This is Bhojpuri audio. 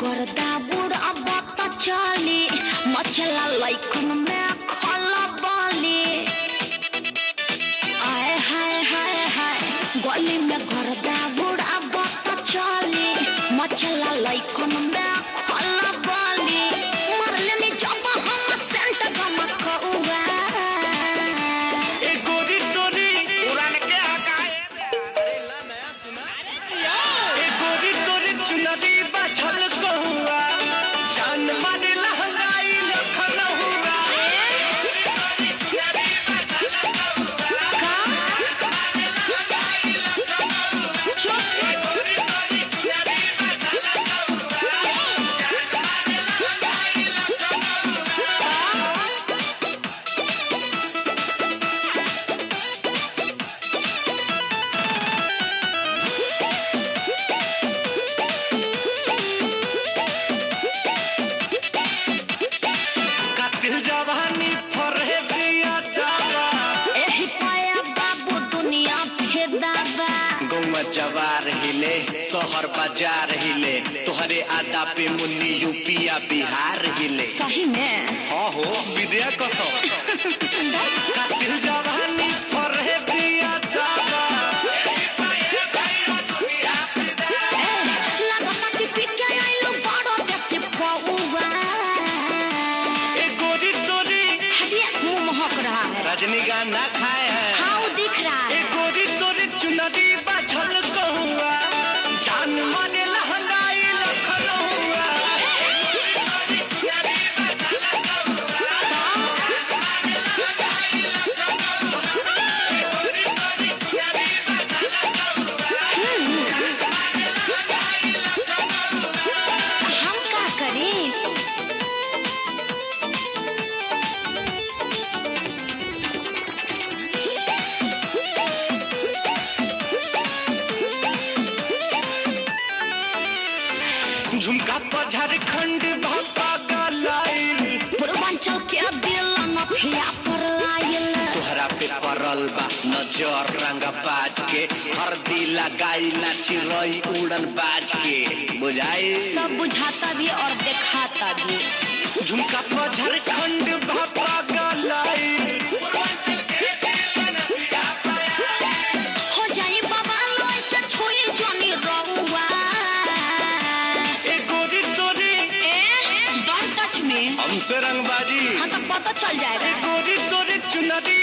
गर्दा बुढ़ा बात चली मचला लइकन में खला बाली आए हाय हाय हाय गली में गर्दा बुढ़ा बात चली मचला लइकन में खला बाली मरले नी जब हम सेंट गमकौआ ए गोरी तोरी उड़ान के हकाए अरे ला नया सुना ए गोरी तोरी चुनरी बाछल कहुआ जान मारे लहंगाई लखन हुआ जवानी फरे दिया दावा एही पाया बाबू दुनिया फेदाबा गौवा जवार हिले शहर बाजार हिले तोहरे आदा पे मुन्नी यूपिया बिहार हिले सही में हाँ हो विद्या कसम कातिल जवानी फरे दिया दावा लगता कि पिके आइलो बड़ो देसी फौवा मुंह महक रहा है रजनीगंधा खाए हैं हाँ वो दिख रहा है ए गोरी तोरी चुनरी बाछल कहुआ जान माने लहंगाई लखन हुआ हम क्या करें झुमका पर झारखंड भापा गलाइल पूर्वांचल के दिल नथिया पर आइल तोहरा पे परल बा नजर रंगा बाज के हरदी लगाई ना चिरई उड़न बाज के बुझाई सब बुझाता भी और दिखाता भी झुमका पर झारखंड भापा गलाइल हो जाई बाबा लोई से छोई जोनी रहुआ हमसे रंगबाजी हाँ तो पता चल जाएगा गोरी तोरी चुनरी